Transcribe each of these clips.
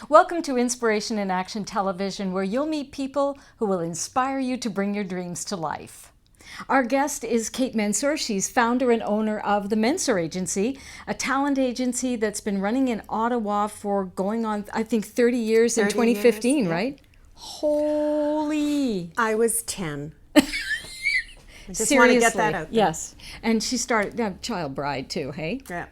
Welcome to Inspiration in Action Television, where you'll meet people who will inspire you to bring your dreams to life. Our guest is Kate Mensor. She's founder and owner of the Mensor Agency, a talent agency that's been running in Ottawa for going on, I think, 30 years in 2015, yeah. right? Holy. I was 10. I just Seriously. want to get that out there. Yes. And she started, child bride too, hey? Yeah.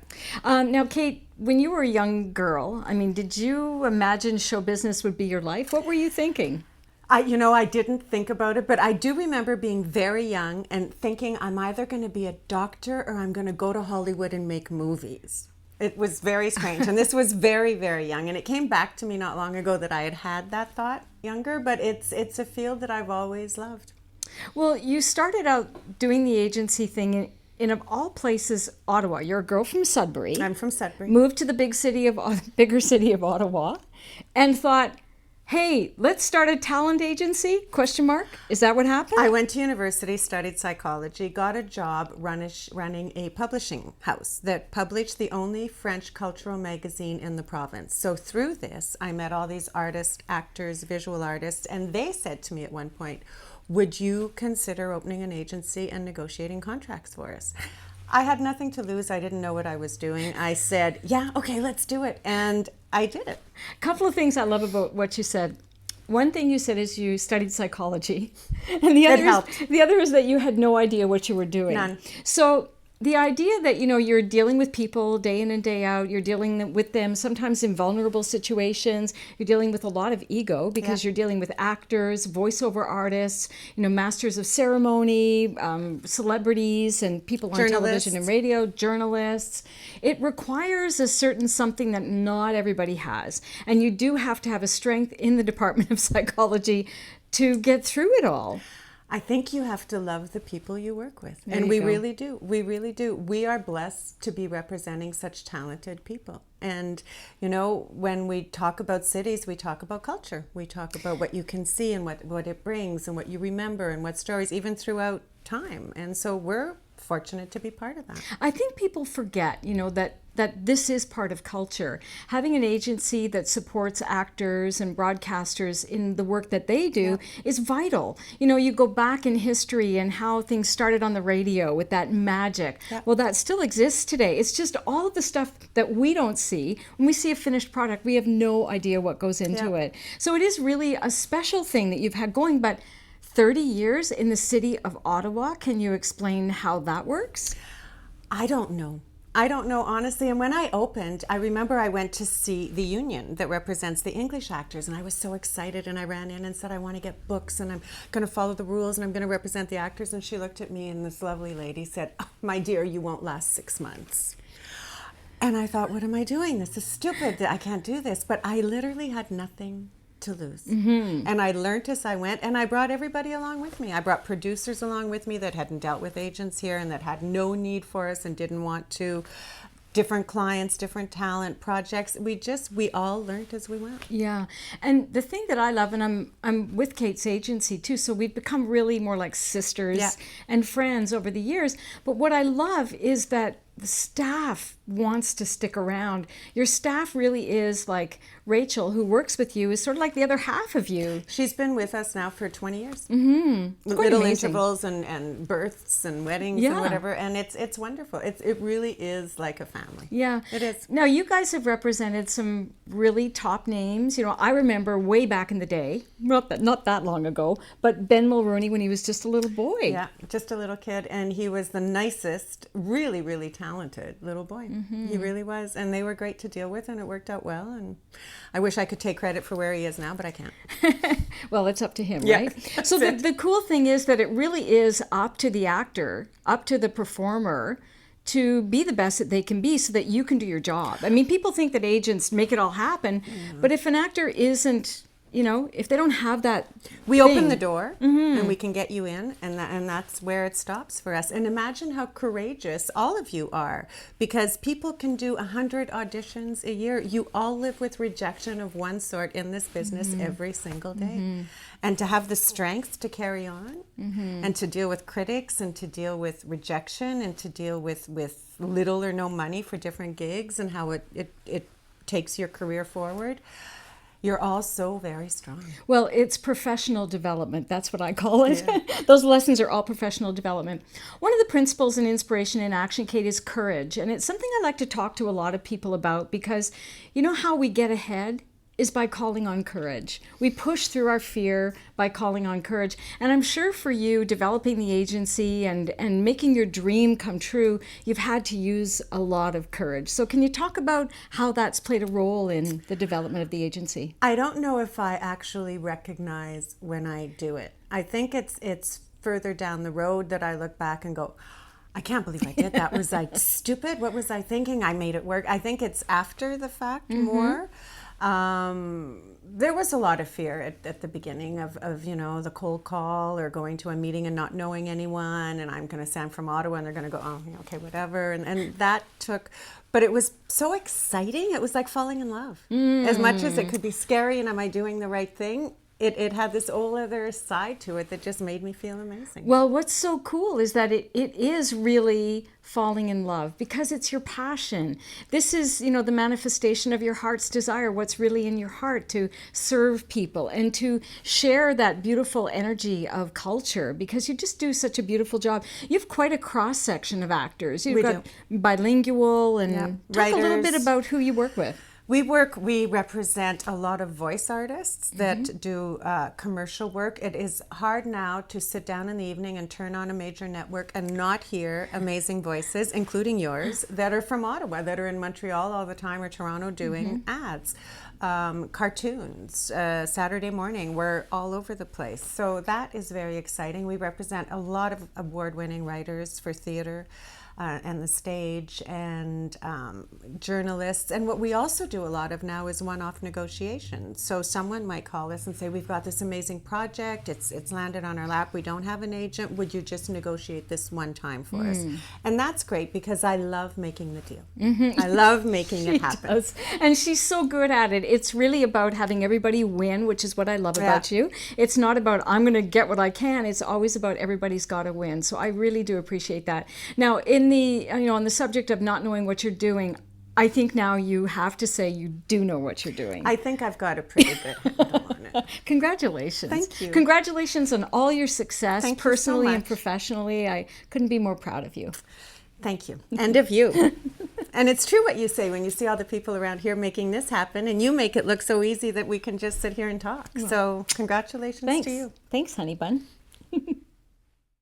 Now, Kate, when you were a young girl, did you imagine show business would be your life? What were you thinking? I didn't think about it, but I do remember being very young and thinking I'm either going to be a doctor or I'm going to go to Hollywood and make movies. It was very strange. And this was very, very young. And it came back to me not long ago that I had that thought younger, but it's a field that I've always loved. Well, you started out doing the agency thing in of all places, Ottawa. You're a girl from Sudbury. I'm from Sudbury. Moved to the bigger city of Ottawa, and thought, "Hey, let's start a talent agency?" ? Is that what happened? I went to university, studied psychology, got a job running a publishing house that published the only French cultural magazine in the province. So through this, I met all these artists, actors, visual artists, and they said to me at one point, "Would you consider opening an agency and negotiating contracts for us?" I had nothing to lose. I didn't know what I was doing. I said, "Yeah, okay, let's do it." And I did it. A couple of things I love about what you said. One thing you said is you studied psychology, and the other is that you had no idea what you were doing. None. So the idea that you're dealing with people day in and day out, you're dealing with them sometimes in vulnerable situations, you're dealing with a lot of ego because you're dealing with actors, voiceover artists, masters of ceremony, celebrities, and people on television and radio, journalists. It requires a certain something that not everybody has, and you do have to have a strength in the Department of Psychology to get through it all. I think you have to love the people you work with. And we really do. We really do. We are blessed to be representing such talented people. And, when we talk about cities, we talk about culture. We talk about what you can see and what it brings and what you remember and what stories, even throughout time. And so we're fortunate to be part of that. I think people forget, that this is part of culture. Having an agency that supports actors and broadcasters in the work that they do is vital. You go back in history and how things started on the radio with that magic. Well, that still exists today. It's just all of the stuff that we don't see. When we see a finished product, we have no idea what goes into it. So it is really a special thing that you've had going, but 30 years in the city of Ottawa. Can you explain how that works? I don't know, honestly. And when I opened, I remember I went to see the union that represents the English actors, and I was so excited, and I ran in and said, "I want to get books, and I'm going to follow the rules, and I'm going to represent the actors." And she looked at me, and this lovely lady said, "Oh, my dear, you won't last 6 months." And I thought, what am I doing? This is stupid. I can't do this. But I literally had nothing to lose. And I learned as I went, and I brought everybody along with me. I brought producers along with me that hadn't dealt with agents here and that had no need for us and didn't want to. Different clients, different talent projects. We all learned as we went. Yeah. And the thing that I love, and I'm with Kate's agency too, so we've become really more like sisters and friends over the years. But what I love is that the staff wants to stick around. Your staff really is like Rachel, who works with you, is sort of like the other half of you. She's been with us now for 20 years. Little intervals and births and weddings and whatever. And it's wonderful. It really is like a family. Yeah. It is. Now, you guys have represented some really top names. I remember way back in the day, not that long ago, but Ben Mulroney when he was just a little boy. Yeah, just a little kid. And he was the nicest, really, really talented little boy. He really was. And they were great to deal with, and it worked out well. And I wish I could take credit for where he is now, but I can't. Well, it's up to him, right? So the cool thing is that it really is up to the actor, up to the performer, to be the best that they can be so that you can do your job. People think that agents make it all happen, but if an actor isn't, if they don't have that we open the door and we can get you in, and that's where it stops for us. And imagine how courageous all of you are, because people can do 100 auditions a year. You all live with rejection of one sort in this business every single day. And to have the strength to carry on and to deal with critics and to deal with rejection and to deal with little or no money for different gigs and how it takes your career forward. You're all so very strong. Well, it's professional development. That's what I call it. Those lessons are all professional development. One of the principles in Inspiration in Action, Kate, is courage. And it's something I like to talk to a lot of people about because you know how we get ahead is by calling on courage. We push through our fear by calling on courage. And I'm sure for you, developing the agency and making your dream come true, you've had to use a lot of courage. So can you talk about how that's played a role in the development of the agency? I don't know if I actually recognize when I do it. I think it's further down the road that I look back and go, I can't believe I did that. Was I stupid? What was I thinking? I made it work. I think it's after the fact more. There was a lot of fear at the beginning of you know, the cold call or going to a meeting and not knowing anyone, and I'm going to say I'm from Ottawa and they're going to go, oh, okay, whatever, and that took, but it was so exciting. It was like falling in love. As much as it could be scary and am I doing the right thing, it had this whole other side to it that just made me feel amazing. Well, what's so cool is that it is really falling in love because it's your passion. This is, you know, the manifestation of your heart's desire, what's really in your heart to serve people and to share that beautiful energy of culture because you just do such a beautiful job. You have quite a cross section of actors. You've got bilingual and talk a little bit about who you work with. We represent a lot of voice artists that do commercial work. It is hard now to sit down in the evening and turn on a major network and not hear amazing voices, including yours, that are from Ottawa, that are in Montreal all the time or Toronto doing ads. Cartoons, Saturday morning, we're all over the place. So that is very exciting. We represent a lot of award-winning writers for theater. And the stage and journalists. And what we also do a lot of now is one-off negotiations. So someone might call us and say, we've got this amazing project, it's landed on our lap, we don't have an agent, would you just negotiate this one time for us? And that's great because I love making the deal. I love making it happen. Does. And she's so good at it. It's really about having everybody win, which is what I love about you. It's not about I'm going to get what I can. It's always about everybody's got to win. So I really do appreciate that. Now, in the, you know, on the subject of not knowing what you're doing, I think now you have to say you do know what you're doing. I think I've got a pretty good handle on it. Congratulations. Thank you. Congratulations on all your success, Thank you personally so and much. professionally. I couldn't be more proud of you. Thank you. And of you. And it's true what you say when you see all the people around here making this happen, and you make it look so easy that we can just sit here and talk. So congratulations to you. Thanks, honey bun.